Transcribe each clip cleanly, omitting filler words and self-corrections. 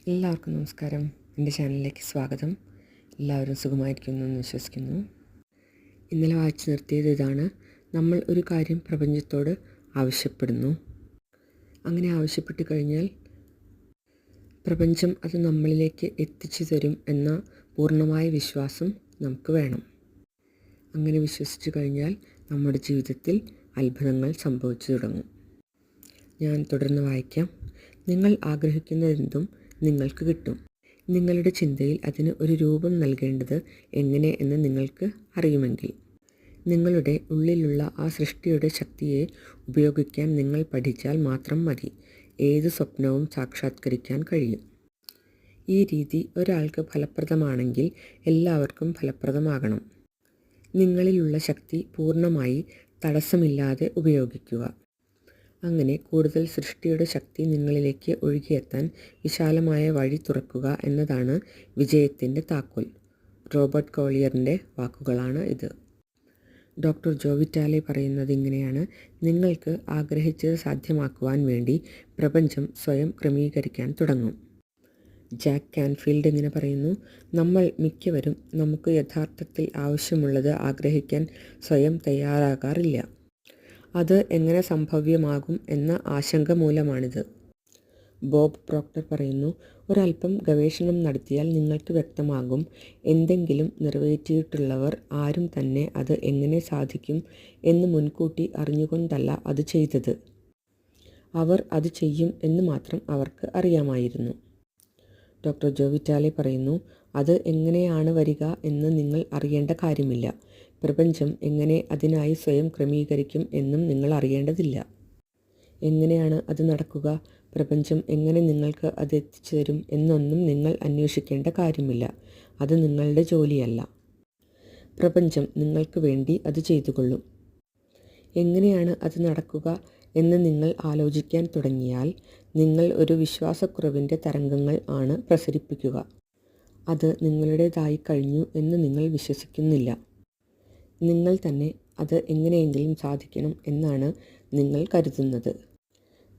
എല്ലാവർക്കും നമസ്കാരം. എൻ്റെ ചാനലിലേക്ക് സ്വാഗതം. എല്ലാവരും സുഖമായിരിക്കുന്നു എന്ന് വിശ്വസിക്കുന്നു. ഇന്നലെ വായിച്ചു നിർത്തിയത് ഇതാണ്: നമ്മൾ ഒരു കാര്യം പ്രപഞ്ചത്തോട് ആവശ്യപ്പെടുന്നു. അങ്ങനെ ആവശ്യപ്പെട്ട് കഴിഞ്ഞാൽ പ്രപഞ്ചം അത് നമ്മളിലേക്ക് എത്തിച്ചു തരും എന്ന പൂർണ്ണമായ വിശ്വാസം നമുക്ക് വേണം. അങ്ങനെ വിശ്വസിച്ചു കഴിഞ്ഞാൽ നമ്മുടെ ജീവിതത്തിൽ അത്ഭുതങ്ങൾ സംഭവിച്ചു തുടങ്ങും. ഞാൻ തുടർന്ന് വായിക്കാം. നിങ്ങൾ ആഗ്രഹിക്കുന്നതെന്തും നിങ്ങൾക്ക് കിട്ടും. നിങ്ങളുടെ ചിന്തയിൽ അതിന് ഒരു രൂപം നൽകേണ്ടത് എങ്ങനെ എന്ന് നിങ്ങൾക്ക് അറിയുമെങ്കിൽ, നിങ്ങളുടെ ഉള്ളിലുള്ള ആ സൃഷ്ടിയുടെ ശക്തിയെ ഉപയോഗിക്കാൻ നിങ്ങൾ പഠിച്ചാൽ മാത്രം മതി ഏത് സ്വപ്നവും സാക്ഷാത്കരിക്കാൻ കഴിയും. ഈ രീതി ഒരാൾക്ക് ഫലപ്രദമാണെങ്കിൽ എല്ലാവർക്കും ഫലപ്രദമാകണം. നിങ്ങളിലുള്ള ശക്തി പൂർണ്ണമായി തടസ്സമില്ലാതെ ഉപയോഗിക്കുക. അങ്ങനെ കൂടുതൽ സൃഷ്ടിയുടെ ശക്തി നിങ്ങളിലേക്ക് ഒഴുകിയെത്താൻ വിശാലമായ വഴി തുറക്കുക എന്നതാണ് വിജയത്തിൻ്റെ താക്കോൽ. റോബർട്ട് കോളിയറിൻ്റെ വാക്കുകളാണ് ഇത്. ഡോക്ടർ ജോ വിറ്റാലെ പറയുന്നത് ഇങ്ങനെയാണ്: നിങ്ങൾക്ക് ആഗ്രഹിച്ചത് സാധ്യമാക്കുവാൻ വേണ്ടി പ്രപഞ്ചം സ്വയം ക്രമീകരിക്കാൻ തുടങ്ങും. ജാക്ക് കാൻഫീൽഡ് ഇങ്ങനെ പറയുന്നു: നമ്മൾ മിക്കവരും നമുക്ക് യഥാർത്ഥത്തിൽ ആവശ്യമുള്ളത് ആഗ്രഹിക്കാൻ സ്വയം തയ്യാറാകാറില്ല. അത് എങ്ങനെ സംഭവ്യമാകും എന്ന ആശങ്ക മൂലമാണിത്. ബോബ് പ്രോക്ടർ പറയുന്നു: ഒരല്പം ഗവേഷണം നടത്തിയാൽ നിങ്ങൾക്ക് വ്യക്തമാകും, എന്തെങ്കിലും നിറവേറ്റിയിട്ടുള്ളവർ ആരും തന്നെ അത് എങ്ങനെ സാധിക്കും എന്ന് മുൻകൂട്ടി അറിഞ്ഞുകൊണ്ടല്ല അത് ചെയ്തത്. അവർ അത് ചെയ്യും എന്ന് മാത്രം അവർക്ക് അറിയാമായിരുന്നു. ഡോക്ടർ ജോ വിറ്റാലെ പറയുന്നു: അത് എങ്ങനെയാണ് വരിക എന്ന് നിങ്ങൾ അറിയേണ്ട കാര്യമില്ല. പ്രപഞ്ചം എങ്ങനെ അതിനായി സ്വയം ക്രമീകരിക്കും എന്നും നിങ്ങൾ അറിയേണ്ടതില്ല. എങ്ങനെയാണ് അത് നടക്കുക, പ്രപഞ്ചം എങ്ങനെ നിങ്ങൾക്ക് അത് എത്തിച്ചു തരും എന്നൊന്നും നിങ്ങൾ അന്വേഷിക്കേണ്ട കാര്യമില്ല. അത് നിങ്ങളുടെ ജോലിയല്ല. പ്രപഞ്ചം നിങ്ങൾക്ക് വേണ്ടി അത് ചെയ്തുകൊള്ളും. എങ്ങനെയാണ് അത് നടക്കുക എന്ന് നിങ്ങൾ ആലോചിക്കാൻ തുടങ്ങിയാൽ നിങ്ങൾ ഒരു വിശ്വാസക്കുറവിൻ്റെ തരംഗങ്ങൾ ആണ് പ്രസരിപ്പിക്കുക. അത് നിങ്ങളുടേതായി കഴിഞ്ഞു എന്ന് നിങ്ങൾ വിശ്വസിക്കുന്നില്ല. നിങ്ങൾ തന്നെ അത് എങ്ങനെയെങ്കിലും സാധിക്കണം എന്നാണ് നിങ്ങൾ കരുതുന്നത്.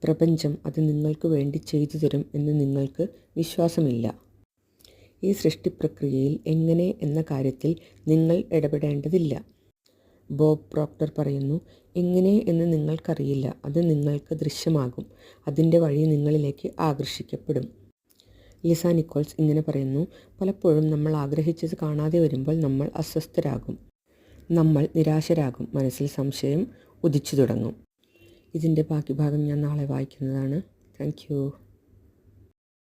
പ്രപഞ്ചം അത് നിങ്ങൾക്ക് വേണ്ടി ചെയ്തു തരും എന്ന് നിങ്ങൾക്ക് വിശ്വാസമില്ല. ഈ സൃഷ്ടിപ്രക്രിയയിൽ എങ്ങനെ എന്ന കാര്യത്തിൽ നിങ്ങൾ ഇടപെടേണ്ടതില്ല. ബോബ് പ്രോക്ടർ പറയുന്നു: എങ്ങനെ എന്ന് നിങ്ങൾക്കറിയില്ല, അത് നിങ്ങൾക്ക് ദൃശ്യമാകും. അതിൻ്റെ വഴി നിങ്ങളിലേക്ക് ആകർഷിക്കപ്പെടും. ലിസ നിക്കോൾസ് ഇങ്ങനെ പറയുന്നു: പലപ്പോഴും നമ്മൾ ആഗ്രഹിച്ചത് കാണാതെ വരുമ്പോൾ നമ്മൾ അസ്വസ്ഥരാകും, നമ്മൾ നിരാശരാകും, മനസ്സിൽ സംശയം ഉദിച്ചു തുടങ്ങും. ഇതിൻ്റെ ബാക്കി ഭാഗം ഞാൻ നാളെ വായിക്കുന്നതാണ്. Thank you.